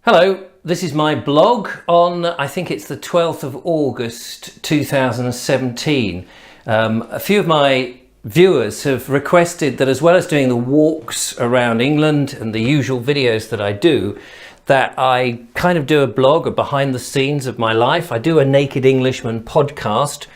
Hello, this is my blog on, I think it's the 12th of August 2017. A few of my viewers have requested that, as well as doing the walks around England and the usual videos that I do, that I kind of do a blog, a behind the scenes of my life. I do a Naked Englishman podcast,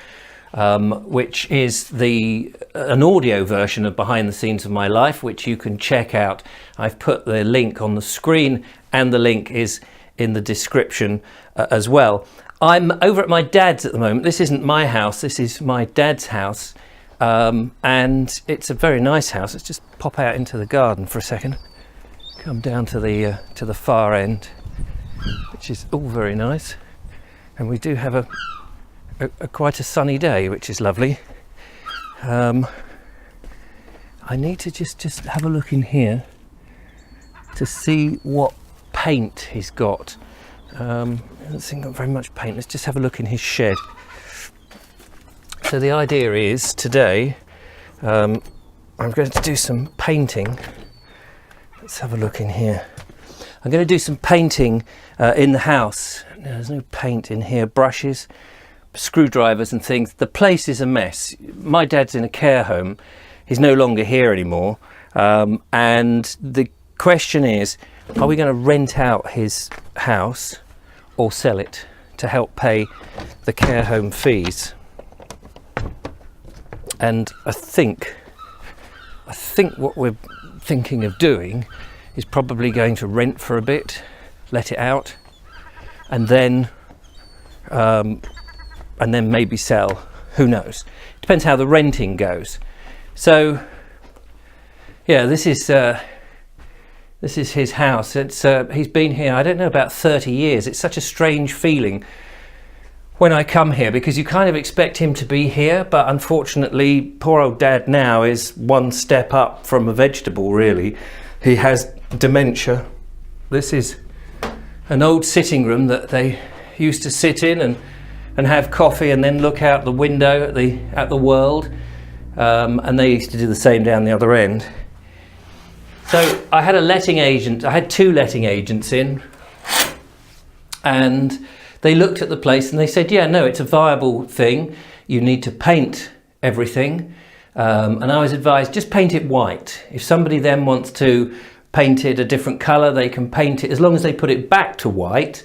which is an audio version of behind the scenes of my life, which you can check out. I've put the link on the screen and the link is in the description as well. I'm over at my dad's at the moment. This isn't my house, this is my dad's house, and it's a very nice house. Let's just pop out into the garden for a second. Come down to the far end, which is all very nice, and we do have a quite a sunny day, which is lovely. I need to just have a look in here to see what paint he's got. I don't think got very much paint. Let's just have a look in his shed. So the idea is today I'm going to do some painting. Let's have a look in here. I'm going to do some painting in the house. There's no paint in here. Brushes, screwdrivers and things. The place is a mess. My dad's in a care home. He's no longer here anymore, and the question is, are we going to rent out his house or sell it to help pay the care home fees? And I think what we're thinking of doing is probably going to rent for a bit, let it out, and then maybe sell. Who knows? Depends how the renting goes. So yeah, this is his house. He's been here, I don't know, about 30 years. It's such a strange feeling when I come here, because you kind of expect him to be here, but unfortunately poor old dad now is one step up from a vegetable, really. He has dementia. This is an old sitting room that they used to sit in and have coffee and then look out the window at the world, and they used to do the same down the other end. So I had two letting agents in, and they looked at the place and they said, yeah, no, it's a viable thing. You need to paint everything. And I was advised, just paint it white. If somebody then wants to paint it a different colour, they can paint it. As long as they put it back to white,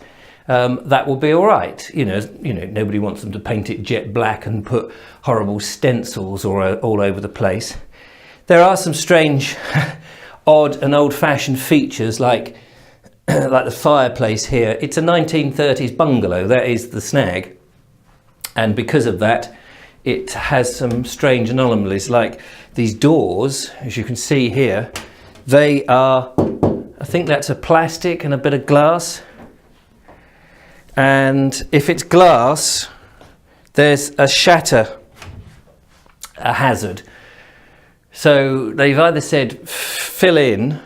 that will be all right. You know, nobody wants them to paint it jet black and put horrible stencils all over the place. There are some strange odd and old-fashioned features, like the fireplace here. It's a 1930s bungalow, that is the snag, and because of that it has some strange anomalies, like these doors, as you can see here. They are, I think that's a plastic and a bit of glass, and if it's glass there's a shatter, a hazard. So they've either said fill in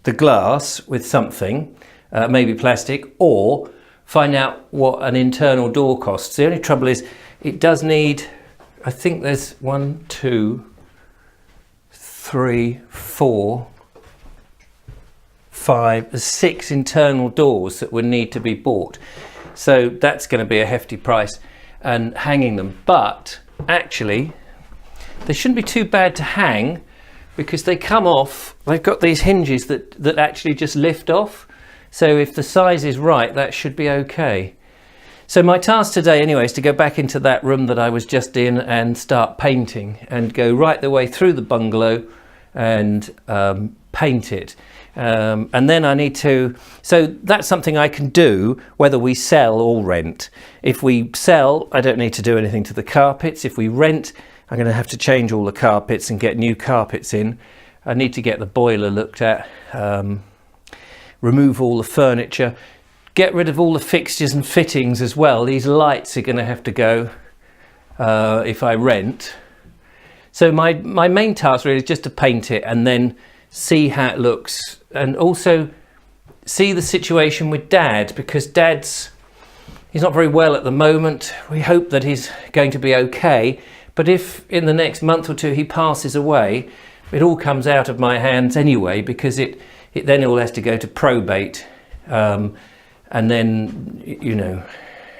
the glass with something, maybe plastic, or find out what an internal door costs. The only trouble is it does need, I think there's 1, 2, 3, 4, 5, there's 6 internal doors that would need to be bought. So that's going to be a hefty price, and hanging them. But actually they shouldn't be too bad to hang, because they come off. They've got these hinges that actually just lift off. So if the size is right, that should be okay. So my task today anyway is to go back into that room that I was just in and start painting, and go right the way through the bungalow and paint it. And then I need to, so that's something I can do whether we sell or rent. If we sell, I don't need to do anything to the carpets. If we rent, I'm going to have to change all the carpets and get new carpets in. I need to get the boiler looked at, remove all the furniture, get rid of all the fixtures and fittings as well. These lights are going to have to go if I rent. So my main task really is just to paint it and then see how it looks, and also see the situation with Dad, because he's not very well at the moment. We hope that he's going to be okay. But if in the next month or two he passes away, it all comes out of my hands anyway, because it then all has to go to probate. and then, you know,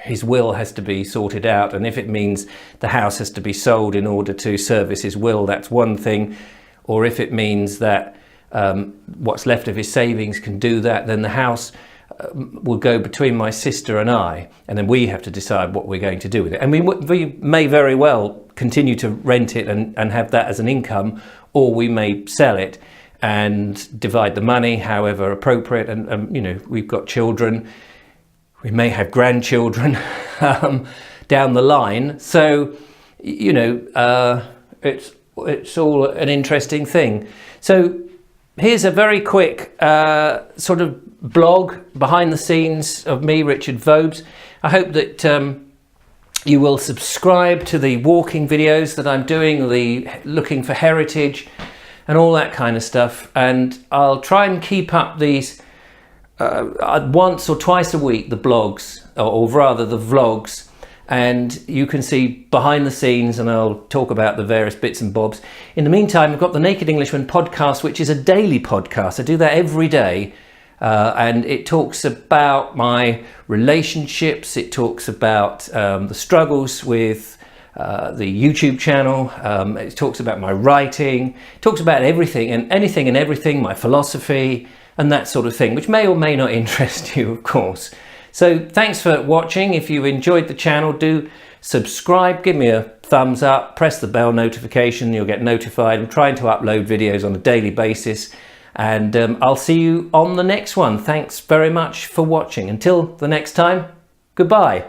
his will has to be sorted out, and if it means the house has to be sold in order to service his will, that's one thing. Or if it means that what's left of his savings can do that, then the house will go between my sister and I, and then we have to decide what we're going to do with it. And we may very well continue to rent it and have that as an income, or we may sell it and divide the money however appropriate. And you know, we've got children, we may have grandchildren down the line. So, you know, it's all an interesting thing. So here's a very quick sort of blog behind the scenes of me, Richard Vobes. I hope that you will subscribe to the walking videos that I'm doing, the looking for heritage and all that kind of stuff. And I'll try and keep up these once or twice a week, the blogs, or rather the vlogs, and you can see behind the scenes, and I'll talk about the various bits and bobs. In the meantime, I've got the Naked Englishman podcast, which is a daily podcast. I do that every day, and it talks about my relationships, it talks about the struggles with the YouTube channel, it talks about my writing, it talks about everything and anything and everything, my philosophy, and that sort of thing, which may or may not interest you, of course. So thanks for watching. If you enjoyed the channel, do subscribe, give me a thumbs up, press the bell notification, you'll get notified. I'm trying to upload videos on a daily basis, and I'll see you on the next one. Thanks very much for watching. Until the next time, goodbye.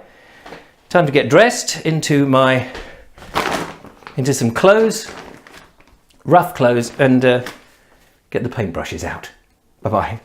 Time to get dressed into some clothes, rough clothes, and get the paintbrushes out. Bye-bye.